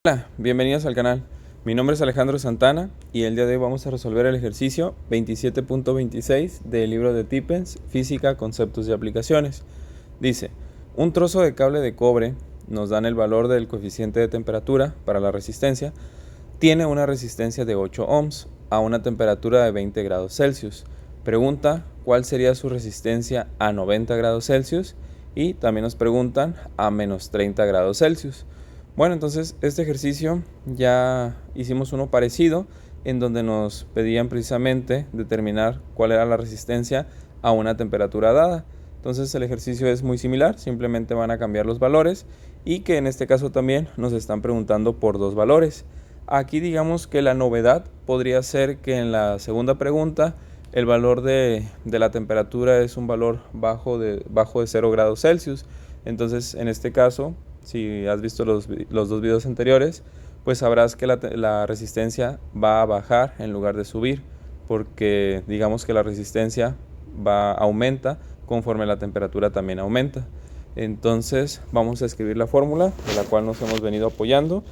Hola, bienvenidos al canal. Mi nombre es Alejandro Santana y el día de hoy vamos a resolver el ejercicio 27.26 del libro de Tippens, Física, Conceptos y Aplicaciones. Dice, un trozo de cable de cobre, nos dan el valor del coeficiente de temperatura para la resistencia, tiene una resistencia de 8 ohms a una temperatura de 20 grados Celsius. Pregunta cuál sería su resistencia a 90 grados Celsius y también nos preguntan a menos 30 grados Celsius. Bueno, entonces este ejercicio ya hicimos uno parecido en donde nos pedían precisamente determinar cuál era la resistencia a una temperatura dada. Entonces el ejercicio es muy similar, simplemente van a cambiar los valores y que en este caso también nos están preguntando por dos valores. Aquí digamos que la novedad podría ser que en la segunda pregunta el valor de la temperatura es un valor bajo de 0 grados Celsius. Entonces en este caso, si has visto los dos videos anteriores, pues sabrás que la resistencia va a bajar en lugar de subir, porque digamos que la resistencia aumenta conforme la temperatura también aumenta. Entonces vamos a escribir la fórmula de la cual nos hemos venido apoyando.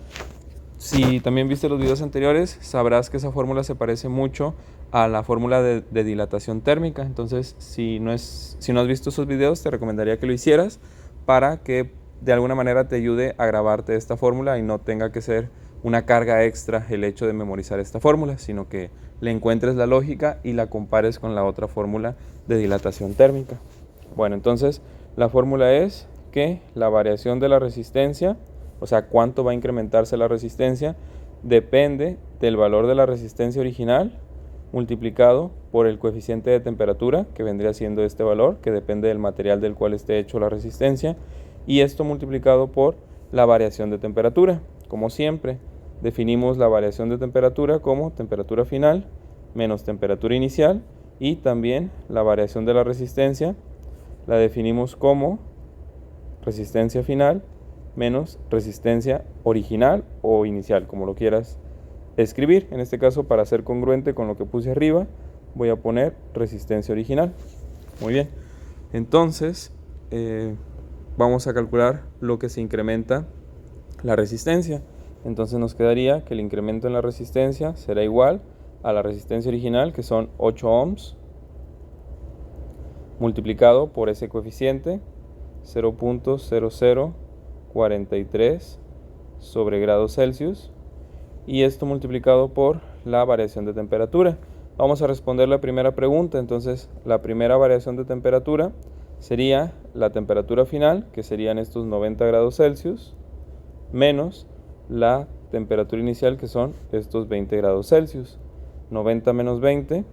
Si también viste los videos anteriores, sabrás que esa fórmula se parece mucho a la fórmula de dilatación térmica. Entonces, si no has visto esos videos, te recomendaría que lo hicieras para que de alguna manera te ayude a grabarte esta fórmula y no tenga que ser una carga extra el hecho de memorizar esta fórmula, sino que le encuentres la lógica y la compares con la otra fórmula de dilatación térmica. Bueno, entonces la fórmula es que la variación de la resistencia, o sea, cuánto va a incrementarse la resistencia, depende del valor de la resistencia original multiplicado por el coeficiente de temperatura, que vendría siendo este valor, que depende del material del cual esté hecho la resistencia, y esto multiplicado por la variación de temperatura. Como siempre, definimos la variación de temperatura como temperatura final menos temperatura inicial, y también la variación de la resistencia la definimos como resistencia final menos resistencia original o inicial, como lo quieras escribir. En este caso, para ser congruente con lo que puse arriba, voy a poner resistencia original. Muy bien, entonces vamos a calcular lo que se incrementa la resistencia. Entonces nos quedaría que el incremento en la resistencia será igual a la resistencia original, que son 8 ohms, multiplicado por ese coeficiente 0.0043 sobre grados Celsius, y esto multiplicado por la variación de temperatura. Vamos a responder la primera pregunta. Entonces la primera variación de temperatura sería la temperatura final, que serían estos 90 grados Celsius, menos la temperatura inicial, que son estos 20 grados Celsius. 90 menos 20,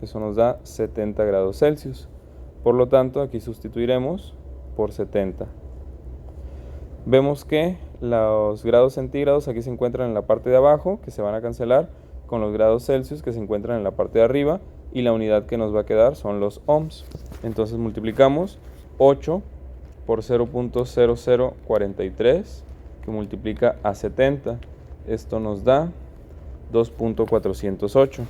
eso nos da 70 grados Celsius. Por lo tanto, aquí sustituiremos por 70. Vemos que los grados centígrados aquí se encuentran en la parte de abajo, que se van a cancelar con los grados Celsius que se encuentran en la parte de arriba, y la unidad que nos va a quedar son los ohms. Entonces multiplicamos 8 por 0.0043, que multiplica a 70. Esto nos da 2.408.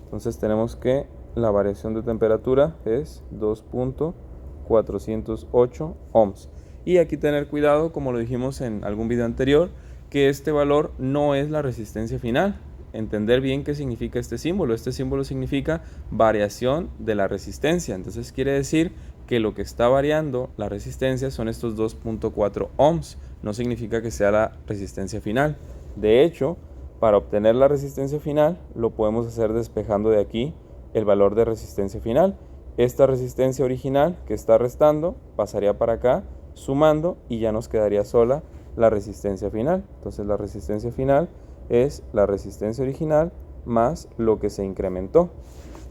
Entonces tenemos que la variación de temperatura es 2.408 ohms. Y aquí tener cuidado, como lo dijimos en algún video anterior, que este valor no es la resistencia final. Entender bien qué significa este símbolo. Este símbolo significa variación de la resistencia. Entonces quiere decir que lo que está variando la resistencia son estos 2.4 ohms. No significa que sea la resistencia final. De hecho, para obtener la resistencia final, lo podemos hacer despejando de aquí el valor de resistencia final. Esta resistencia original que está restando pasaría para acá, sumando, y ya nos quedaría sola la resistencia final. Entonces la resistencia final es la resistencia original más lo que se incrementó.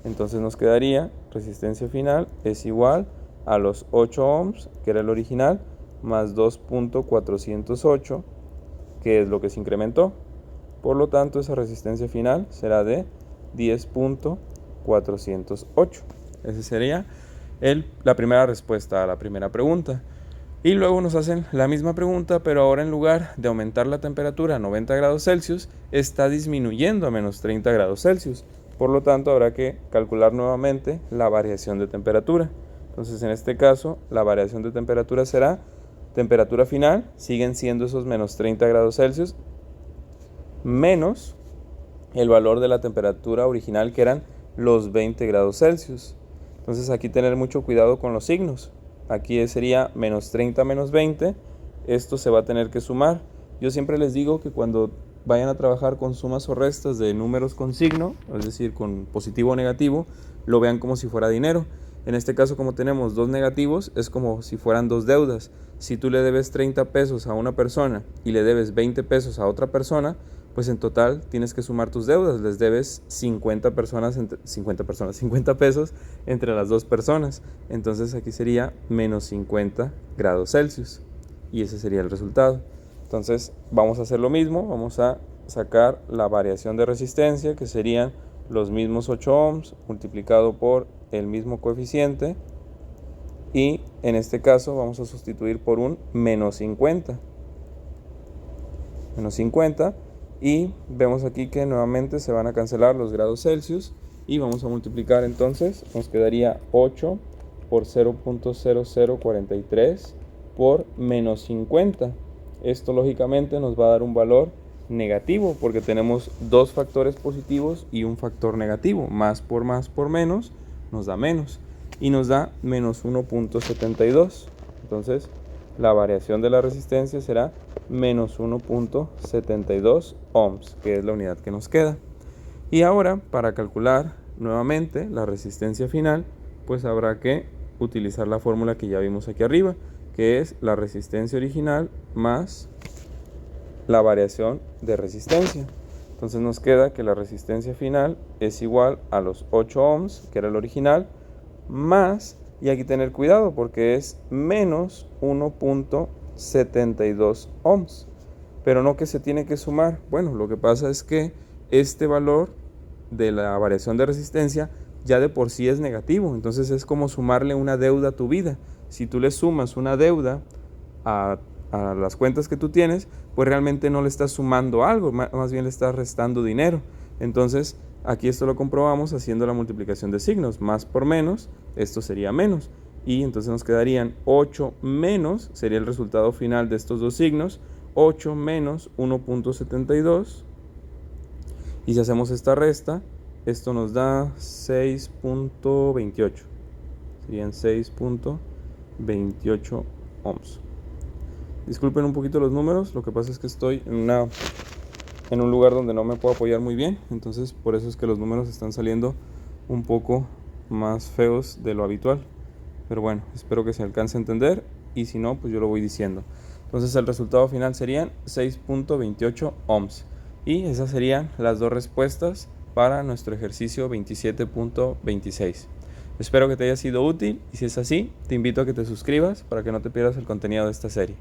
Entonces nos quedaría resistencia final es igual a los 8 ohms, que era el original, más 2.408, que es lo que se incrementó. Por lo tanto, esa resistencia final será de 10.408. Esa sería la primera respuesta a la primera pregunta. Y luego nos hacen la misma pregunta, pero ahora en lugar de aumentar la temperatura a 90 grados Celsius, está disminuyendo a menos 30 grados Celsius. Por lo tanto, habrá que calcular nuevamente la variación de temperatura. Entonces, en este caso, la variación de temperatura será temperatura final, siguen siendo esos menos 30 grados Celsius, menos el valor de la temperatura original, que eran los 20 grados Celsius. Entonces aquí tener mucho cuidado con los signos. Aquí sería menos 30 menos 20. Esto se va a tener que sumar. Yo siempre les digo que cuando vayan a trabajar con sumas o restas de números con signo, es decir, con positivo o negativo, lo vean como si fuera dinero. En este caso, como tenemos dos negativos, es como si fueran dos deudas. Si tú le debes 30 pesos a una persona y le debes 20 pesos a otra persona, pues en total tienes que sumar tus deudas. Les debes 50 pesos entre las dos personas. Entonces aquí sería menos 50 grados Celsius. Y ese sería el resultado. Entonces vamos a hacer lo mismo. Vamos a sacar la variación de resistencia, que serían los mismos 8 ohms multiplicado por el mismo coeficiente. Y en este caso vamos a sustituir por un menos 50. Menos 50. Y vemos aquí que nuevamente se van a cancelar los grados Celsius. Y vamos a multiplicar entonces. Nos quedaría 8 por 0.0043 por menos 50. Esto lógicamente nos va a dar un valor negativo, porque tenemos dos factores positivos y un factor negativo. Más por menos nos da menos. Y nos da menos 1.72. Entonces la variación de la resistencia será menos 1.72 ohms, que es la unidad que nos queda. Y ahora, para calcular nuevamente la resistencia final, pues habrá que utilizar la fórmula que ya vimos aquí arriba, que es la resistencia original más la variación de resistencia. Entonces nos queda que la resistencia final es igual a los 8 ohms, que era el original, más, y aquí tener cuidado porque es menos 1.72 ohms. Pero no que se tiene que sumar. Bueno, lo que pasa es que este valor de la variación de resistencia ya de por sí es negativo. Entonces es como sumarle una deuda a tu vida. Si tú le sumas una deuda a las cuentas que tú tienes, pues realmente no le estás sumando algo, más bien le estás restando dinero. Entonces aquí esto lo comprobamos haciendo la multiplicación de signos. Más por menos, esto sería menos. Y entonces nos quedarían 8 menos, sería el resultado final de estos dos signos, 8 menos 1.72. Y si hacemos esta resta, esto nos da 6.28. Serían 6.28 ohms. Disculpen un poquito los números, lo que pasa es que estoy en un lugar donde no me puedo apoyar muy bien, entonces por eso es que los números están saliendo un poco más feos de lo habitual. Pero bueno, espero que se alcance a entender, y si no, pues yo lo voy diciendo. Entonces el resultado final serían 6.28 ohms. Y esas serían las dos respuestas para nuestro ejercicio 27.26. Espero que te haya sido útil, y si es así, te invito a que te suscribas para que no te pierdas el contenido de esta serie.